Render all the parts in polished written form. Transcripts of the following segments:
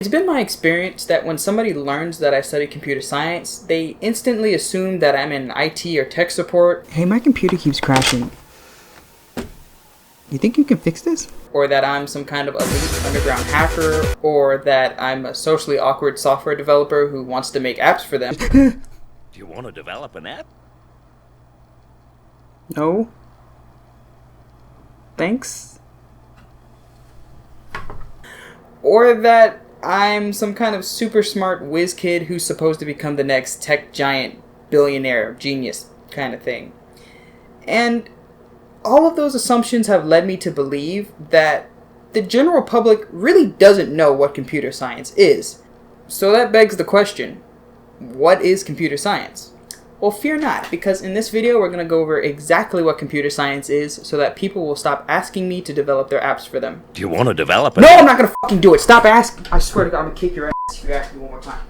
It's been my experience that when somebody learns that I study computer science, they instantly assume that I'm in IT or tech support. Hey, my computer keeps crashing. You think you can fix this? Or that I'm some kind of elite underground hacker, or that I'm a socially awkward software developer who wants to make apps for them. Do you want to develop an app? No. Thanks. Or that I'm some kind of super smart whiz kid who's supposed to become the next tech giant, billionaire, genius kind of thing. And all of those assumptions have led me to believe that the general public really doesn't know what computer science is. So that begs the question, what is computer science? Well, fear not, because in this video we're going to go over exactly what computer science is so that people will stop asking me to develop their apps for them. Do you want to develop an No, I'm not going to fucking do it. Stop asking. I swear to God, I'm going to kick your ass if you ask me one more time.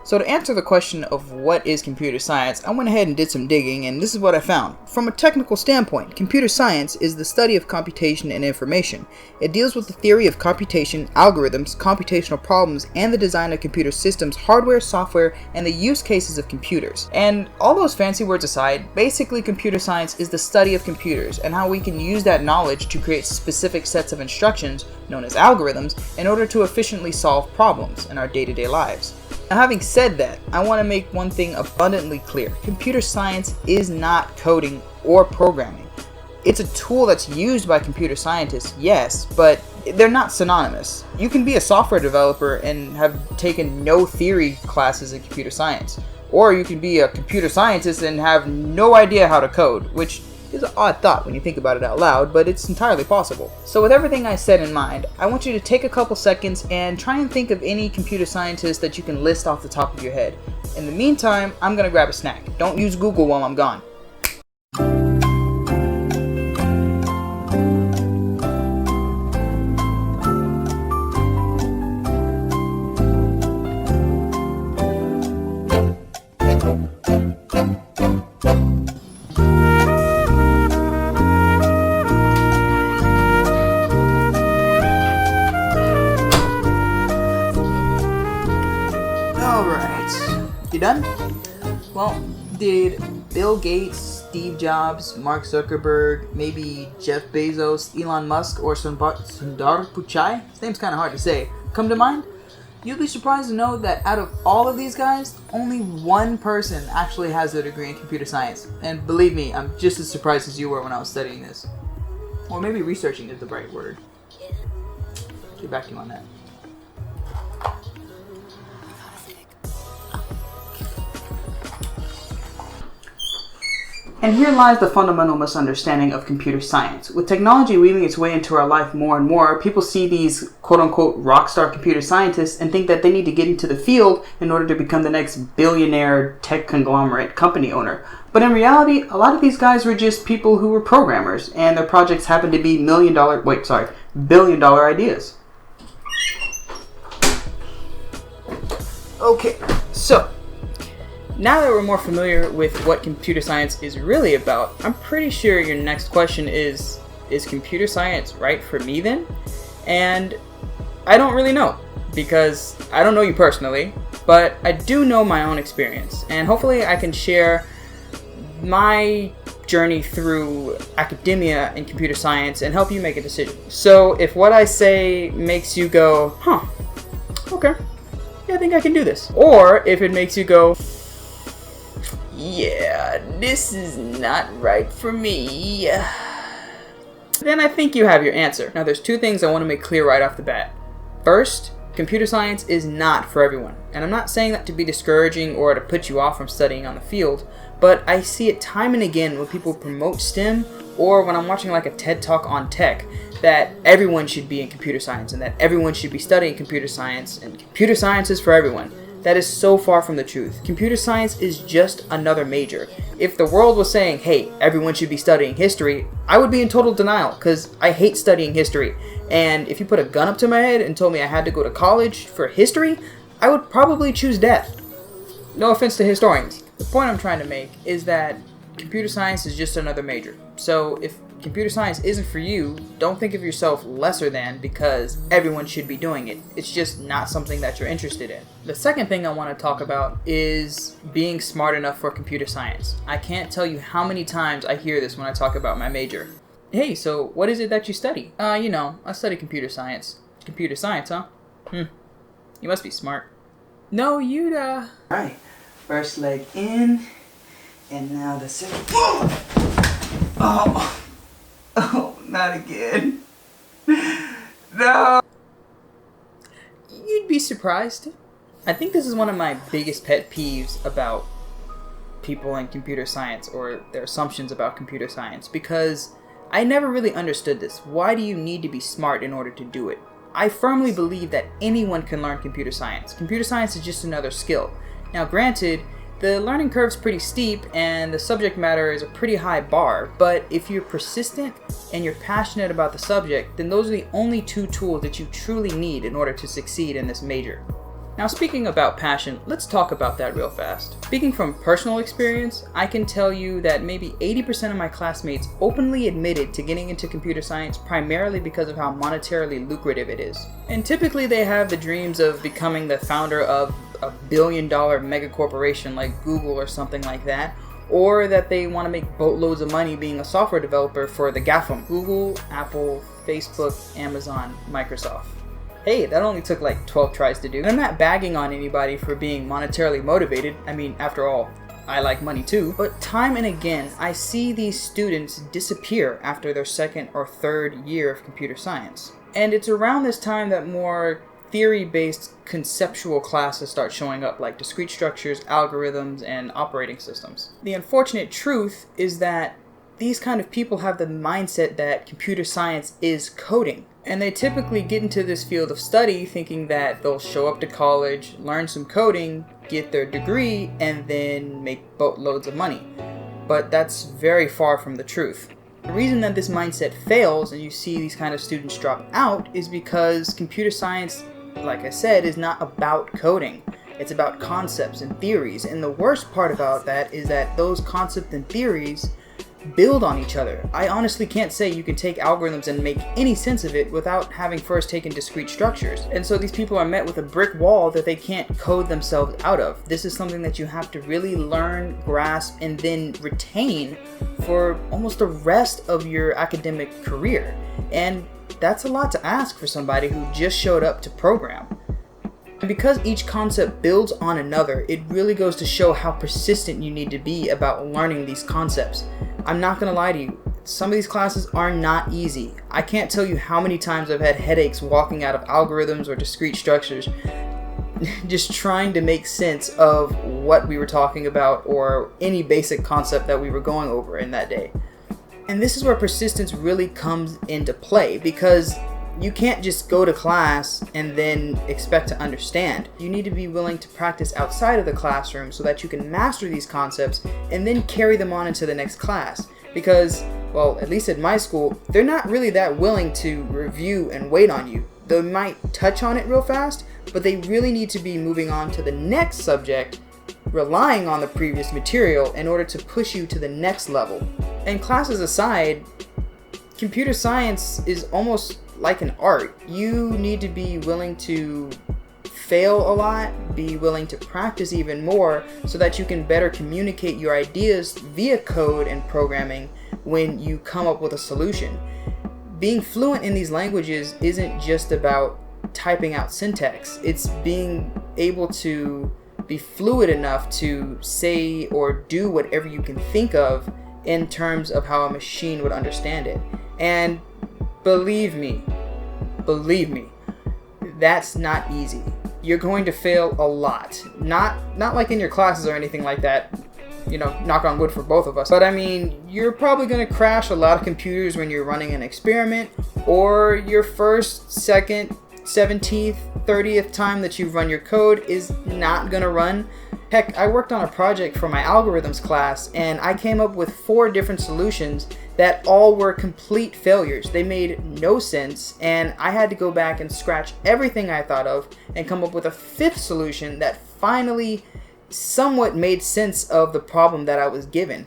So to answer the question of what is computer science, I went ahead and did some digging, and this is what I found. From a technical standpoint, computer science is the study of computation and information. It deals with the theory of computation, algorithms, computational problems, and the design of computer systems, hardware, software, and the use cases of computers. And all those fancy words aside, basically computer science is the study of computers and how we can use that knowledge to create specific sets of instructions, known as algorithms, in order to efficiently solve problems in our day-to-day lives. Now, having said that, I want to make one thing abundantly clear. Computer science is not coding or programming. It's a tool that's used by computer scientists, yes, but they're not synonymous. You can be a software developer and have taken no theory classes in computer science. Or you can be a computer scientist and have no idea how to code, which is an odd thought when you think about it out loud, but it's entirely possible. So with everything I said in mind, I want you to take a couple seconds and try and think of any computer scientist that you can list off the top of your head. In the meantime, I'm gonna grab a snack. Don't use Google while I'm gone. You done? Well, did Bill Gates, Steve Jobs, Mark Zuckerberg, maybe Jeff Bezos, Elon Musk, or Sundar Pichai, his name's kind of hard to say, come to mind? You'll be surprised to know that out of all of these guys, only one person actually has a degree in computer science. And believe me, I'm just as surprised as you were when I was studying this. Or maybe researching is the right word. Get back to you on that. And here lies the fundamental misunderstanding of computer science. With technology weaving its way into our life more and more, people see these quote-unquote rockstar computer scientists and think that they need to get into the field in order to become the next billionaire tech conglomerate company owner. But in reality, a lot of these guys were just people who were programmers, and their projects happened to be billion dollar ideas. Okay, so now that we're more familiar with what computer science is really about, I'm pretty sure your next question is computer science right for me then? And I don't really know, because I don't know you personally, but I do know my own experience, and hopefully I can share my journey through academia and computer science and help you make a decision. So if what I say makes you go, huh, okay, yeah, I think I can do this. Or if it makes you go, yeah, this is not right for me, then I think you have your answer. Now there's two things I want to make clear right off the bat. First, computer science is not for everyone. And I'm not saying that to be discouraging or to put you off from studying on the field, but I see it time and again when people promote STEM or when I'm watching like a TED Talk on tech that everyone should be in computer science and that everyone should be studying computer science and computer science is for everyone. That is so far from the truth. Computer science is just another major. If the world was saying, hey, everyone should be studying history, I would be in total denial because I hate studying history. And if you put a gun up to my head and told me I had to go to college for history, I would probably choose death. No offense to historians. The point I'm trying to make is that computer science is just another major. So if computer science isn't for you, don't think of yourself lesser than because everyone should be doing it. It's just not something that you're interested in. The second thing I want to talk about is being smart enough for computer science. I can't tell you how many times I hear this when I talk about my major. Hey, so what is it that you study? I study computer science. Computer science, huh? You must be smart. No, you'd, Right. First leg in, and now the second. Oh, not again. No. You'd be surprised. I think this is one of my biggest pet peeves about people in computer science, or their assumptions about computer science, because I never really understood this. Why do you need to be smart in order to do it? I firmly believe that anyone can learn computer science. Computer science is just another skill. Now, granted, the learning curve's pretty steep and the subject matter is a pretty high bar, but if you're persistent and you're passionate about the subject, then those are the only two tools that you truly need in order to succeed in this major. Now, speaking about passion, let's talk about that real fast. Speaking from personal experience, I can tell you that maybe 80% of my classmates openly admitted to getting into computer science primarily because of how monetarily lucrative it is. And typically they have the dreams of becoming the founder of a billion-dollar mega corporation like Google or something like that, or that they want to make boatloads of money being a software developer for the GAFAM: Google, Apple, Facebook, Amazon, Microsoft. Hey, that only took like 12 tries to do. And I'm not bagging on anybody for being monetarily motivated. I mean, after all, I like money too. But time and again, I see these students disappear after their second or third year of computer science. And it's around this time that more theory-based conceptual classes start showing up, like discrete structures, algorithms, and operating systems. The unfortunate truth is that these kind of people have the mindset that computer science is coding. And they typically get into this field of study thinking that they'll show up to college, learn some coding, get their degree, and then make boatloads of money. But that's very far from the truth. The reason that this mindset fails and you see these kind of students drop out is because computer science, like I said, is not about coding. It's about concepts and theories. And the worst part about that is that those concepts and theories build on each other. I honestly can't say you can take algorithms and make any sense of it without having first taken discrete structures. And so these people are met with a brick wall that they can't code themselves out of. This is something that you have to really learn, grasp, and then retain for almost the rest of your academic career. And that's a lot to ask for somebody who just showed up to program. And because each concept builds on another, it really goes to show how persistent you need to be about learning these concepts. I'm not gonna lie to you, some of these classes are not easy. I can't tell you how many times I've had headaches walking out of algorithms or discrete structures just trying to make sense of what we were talking about or any basic concept that we were going over in that day. And this is where persistence really comes into play, because you can't just go to class and then expect to understand. You need to be willing to practice outside of the classroom so that you can master these concepts and then carry them on into the next class. Because, well, at least at my school, they're not really that willing to review and wait on you. They might touch on it real fast, but they really need to be moving on to the next subject, relying on the previous material in order to push you to the next level. And classes aside, computer science is almost like an art. You need to be willing to fail a lot, be willing to practice even more so that you can better communicate your ideas via code and programming when you come up with a solution. Being fluent in these languages isn't just about typing out syntax. It's being able to be fluid enough to say or do whatever you can think of in terms of how a machine would understand it. And believe me, that's not easy. You're going to fail a lot. Not like in your classes or anything like that, you know, knock on wood for both of us. But I mean, you're probably going to crash a lot of computers when you're running an experiment, or your first, second, 17th, 30th time that you run your code is not going to run. Heck, I worked on a project for my algorithms class, and I came up with 4 different solutions that all were complete failures. They made no sense, and I had to go back and scratch everything I thought of and come up with a 5th solution that finally somewhat made sense of the problem that I was given.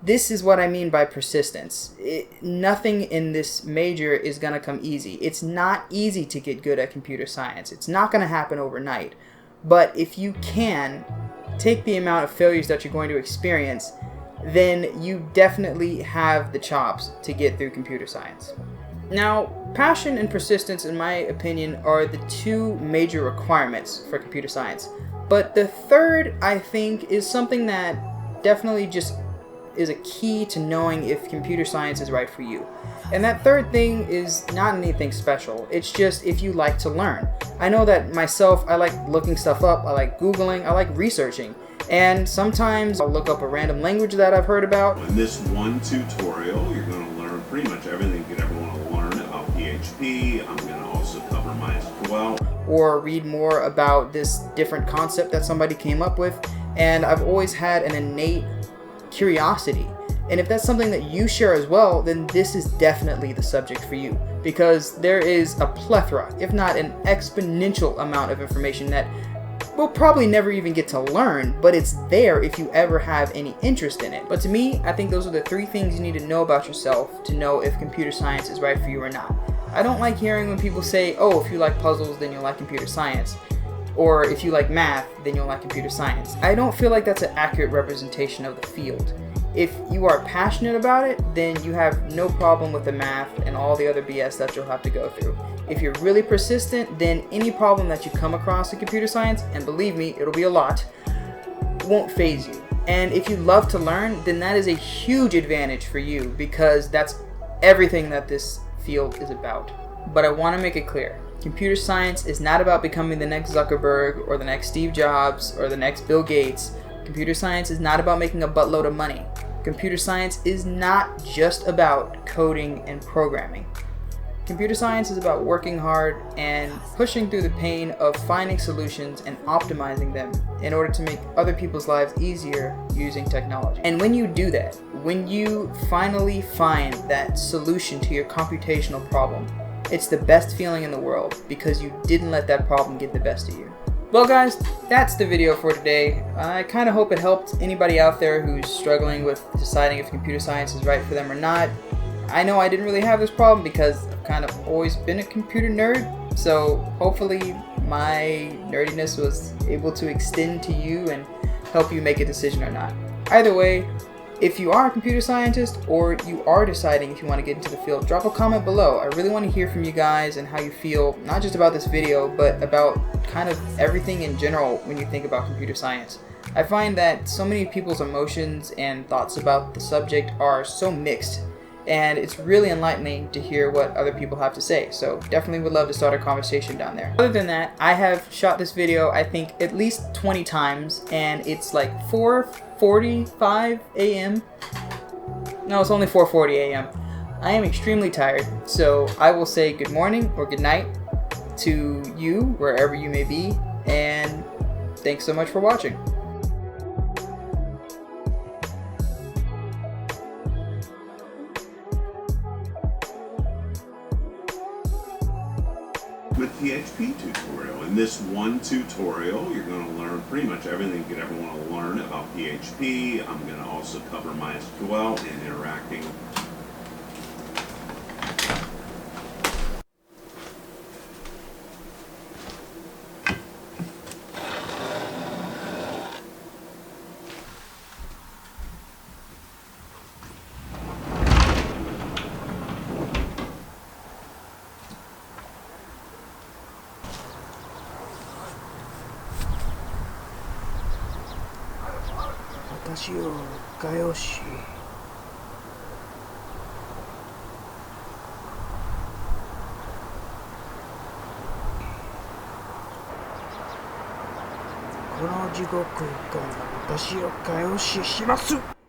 This is what I mean by persistence. Nothing in this major is going to come easy. It's not easy to get good at computer science. It's not going to happen overnight. But if you can take the amount of failures that you're going to experience, then you definitely have the chops to get through computer science. Now, passion and persistence, in my opinion, are the two major requirements for computer science. But the third, I think, is something that definitely just is a key to knowing if computer science is right for you. And that third thing is not anything special. It's just if you like to learn. I know that myself, I like looking stuff up, I like Googling, I like researching. And sometimes I'll look up a random language that I've heard about. In this one tutorial, you're going to learn pretty much everything you could ever want to learn about PHP. I'm going to also cover MySQL. Or read more about this different concept that somebody came up with. And I've always had an innate curiosity. And if that's something that you share as well, then this is definitely the subject for you. Because there is a plethora, if not an exponential amount of information that we'll probably never even get to learn, but it's there if you ever have any interest in it. But to me, I think those are the three things you need to know about yourself to know if computer science is right for you or not. I don't like hearing when people say, oh, if you like puzzles, then you'll like computer science. Or if you like math, then you'll like computer science. I don't feel like that's an accurate representation of the field. If you are passionate about it, then you have no problem with the math and all the other BS that you'll have to go through. If you're really persistent, then any problem that you come across in computer science, and believe me, it'll be a lot, won't faze you. And if you love to learn, then that is a huge advantage for you because that's everything that this field is about. But I want to make it clear. Computer science is not about becoming the next Zuckerberg or the next Steve Jobs or the next Bill Gates. Computer science is not about making a buttload of money. Computer science is not just about coding and programming. Computer science is about working hard and pushing through the pain of finding solutions and optimizing them in order to make other people's lives easier using technology. And when you do that, when you finally find that solution to your computational problem, it's the best feeling in the world because you didn't let that problem get the best of you. Well guys, that's the video for today. I kind of hope it helped anybody out there who's struggling with deciding if computer science is right for them or not. I know I didn't really have this problem because I've kind of always been a computer nerd, so hopefully my nerdiness was able to extend to you and help you make a decision or not. Either way, if you are a computer scientist or you are deciding if you want to get into the field, drop a comment below. I really want to hear from you guys and how you feel, not just about this video, but about kind of everything in general when you think about computer science. I find that so many people's emotions and thoughts about the subject are so mixed, and it's really enlightening to hear what other people have to say, so definitely would love to start a conversation down there. Other than that, I have shot this video I think at least 20 times, and it's like 4:45 a.m. No, it's only 4:40 a.m. I am extremely tired, so I will say good morning or good night to you wherever you may be, and thanks so much for watching. With PHP tutorial. In this one tutorial, you're going to learn pretty much everything you could ever want to learn about PHP. I'm going to also cover MySQL and interacting. This地獄から私を解放します。